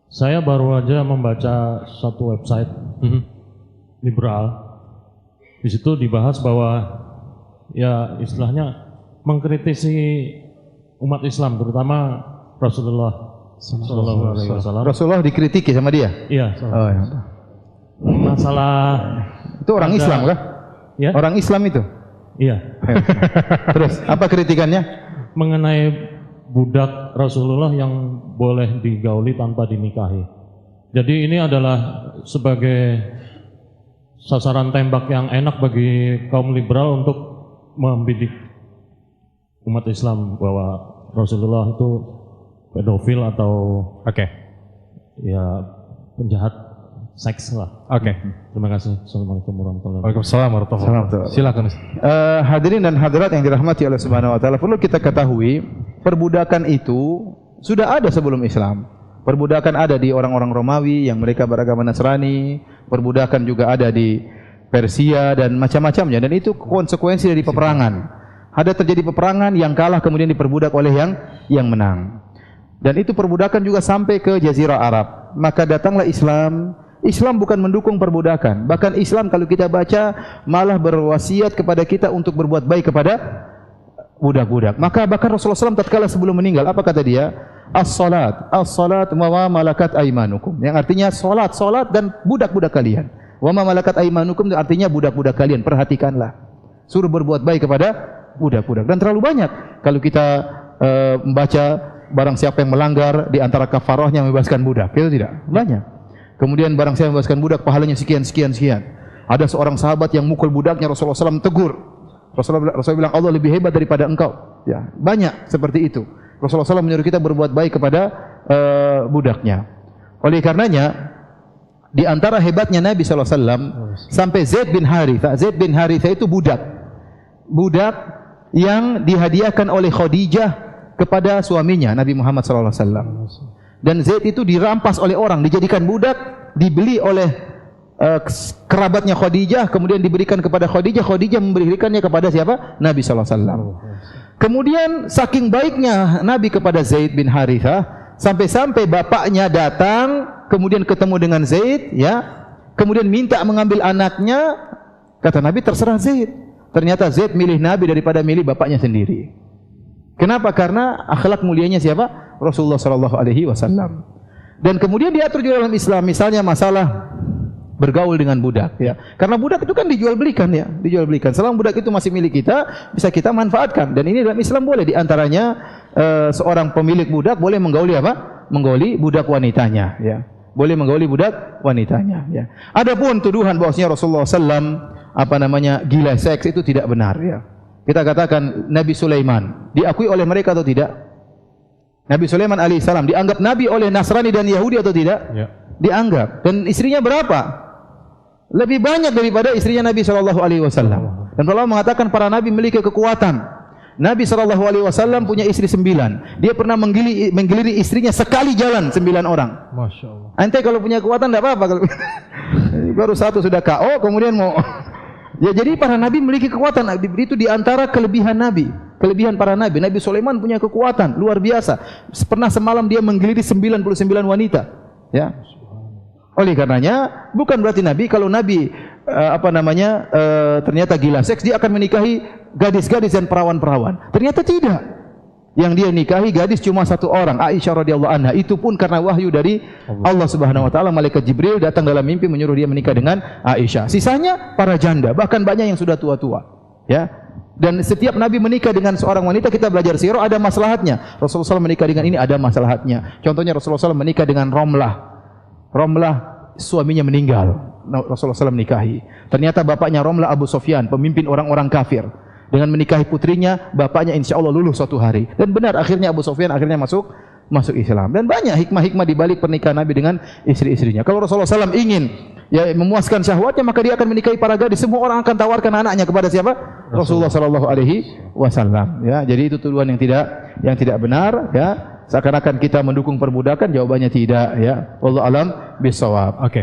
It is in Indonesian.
Saya baru aja membaca satu website liberal. Di situ dibahas bahwa ya istilahnya mengkritisi umat Islam, terutama Rasulullah Sallallahu Alaihi Wasallam. Rasulullah dikritiki sama dia? Iya. Oh, ya. Masalah itu orang Islam kah? Ya? Orang Islam itu? Iya. Terus apa kritikannya? Mengenai budak Rasulullah yang boleh digauli tanpa dinikahi. Jadi ini adalah sebagai sasaran tembak yang enak bagi kaum liberal untuk membidik umat Islam bahwa Rasulullah itu pedofil atau ya penjahat seks lah. Terima kasih. Assalamualaikum warahmatullahi wabarakatuh. Waalaikumsalam warahmatullahi wabarakatuh. Silakan. Hadirin dan hadirat yang dirahmati oleh Subhanahu wa taala, perlu kita ketahui perbudakan itu sudah ada sebelum Islam. Perbudakan ada di orang-orang Romawi yang mereka beragama Nasrani, perbudakan juga ada di Persia dan macam-macamnya, dan itu konsekuensi dari peperangan. Ada terjadi peperangan, yang kalah kemudian diperbudak oleh yang menang. Dan itu perbudakan juga sampai ke Jazirah Arab. Maka datanglah Islam. Islam bukan mendukung perbudakan. Bahkan Islam kalau kita baca malah berwasiat kepada kita untuk berbuat baik kepada budak-budak. Maka bahkan Rasulullah SAW tatkala sebelum meninggal, apa kata dia? As-salat wa ma malakat aimanukum. Yang artinya salat dan budak-budak kalian. Wa ma malakat aimanukum itu artinya budak-budak kalian. Perhatikanlah. Suruh berbuat baik kepada budak-budak. Dan terlalu banyak kalau kita membaca barang siapa yang melanggar di antara kafarahnya membebaskan budak. Itu tidak banyak. Kemudian barang siapa yang membebaskan budak pahalanya sekian. Ada seorang sahabat yang mukul budaknya, Rasulullah SAW tegur. Rasulullah bilang Allah lebih hebat daripada engkau. Ya, banyak seperti itu. Rasulullah SAW menyuruh kita berbuat baik kepada budaknya. Oleh karenanya, di antara hebatnya Nabi SAW sampai Zaid bin Harithah itu budak yang dihadiahkan oleh Khadijah kepada suaminya Nabi Muhammad SAW. Dan Zaid itu dirampas oleh orang, dijadikan budak, dibeli oleh kerabatnya Khadijah, kemudian diberikan kepada Khadijah memberikannya kepada siapa? Nabi SAW. Kemudian saking baiknya Nabi kepada Zaid bin Harithah, sampai-sampai bapaknya datang, kemudian ketemu dengan Zaid, ya, kemudian minta mengambil anaknya. Kata Nabi, terserah Zaid. Ternyata Zaid milih Nabi daripada milih bapaknya sendiri. Kenapa? Karena akhlak mulianya siapa? Rasulullah SAW. Dan kemudian diatur juga dalam Islam, misalnya masalah bergaul dengan budak, ya. Karena budak itu kan dijual belikan, ya, Selama budak itu masih milik kita, bisa kita manfaatkan. Dan ini dalam Islam boleh. Di antaranya seorang pemilik budak boleh menggauli apa? Menggauli budak wanitanya, ya. Boleh menggauli budak wanitanya, ya. Adapun tuduhan bahwasanya Rasulullah SAW gila seks, itu tidak benar, ya. Kita katakan Nabi Sulaiman diakui oleh mereka atau tidak? Nabi Sulaiman alaihissalam dianggap nabi oleh Nasrani dan Yahudi atau tidak? Ya. Dianggap. Dan istrinya berapa? Lebih banyak daripada istrinya Nabi SAW. Dan Allah mengatakan para nabi memiliki kekuatan. Nabi SAW punya istri 9. Dia pernah menggiliri istrinya sekali jalan 9 orang. Masya Allah. Ente kalau punya kekuatan tidak apa-apa. Baru satu sudah KO, kemudian mau. Ya, jadi para nabi memiliki kekuatan. Itu di antara kelebihan nabi. Kelebihan para nabi. Nabi Sulaiman punya kekuatan luar biasa. Pernah semalam dia menggiliri 99 wanita. Ya. Oleh karenanya bukan berarti Nabi kalau Nabi ternyata gila seks dia akan menikahi gadis-gadis dan perawan-perawan. Ternyata tidak. Yang dia nikahi gadis cuma satu orang, Aisyah radhiyallahu anha. Itu pun karena wahyu dari Allah Subhanahu wa taala. Malaikat Jibril datang dalam mimpi menyuruh dia menikah dengan Aisyah. Sisanya para janda, bahkan banyak yang sudah tua-tua. Ya. Dan setiap Nabi menikah dengan seorang wanita, kita belajar sirah, ada maslahatnya. Rasulullah SAW menikah dengan ini ada maslahatnya. Contohnya Rasulullah SAW menikah dengan Romlah suaminya meninggal, Rasulullah SAW menikahi. Ternyata bapaknya Romlah Abu Sufyan, pemimpin orang-orang kafir. Dengan menikahi putrinya, bapaknya insya Allah luluh suatu hari. Dan benar akhirnya Abu Sufyan masuk Islam. Dan banyak hikmah-hikmah di balik pernikahan Nabi dengan istri-istrinya. Kalau Rasulullah SAW ingin memuaskan syahwatnya, maka dia akan menikahi para gadis. Semua orang akan tawarkan anaknya kepada siapa? Rasulullah SAW. Ya, jadi itu tuduhan yang tidak benar. Ya. Seakan-akan kita mendukung perbudakan, jawabannya tidak, ya. Wallahu a'lam bishawab. Oke.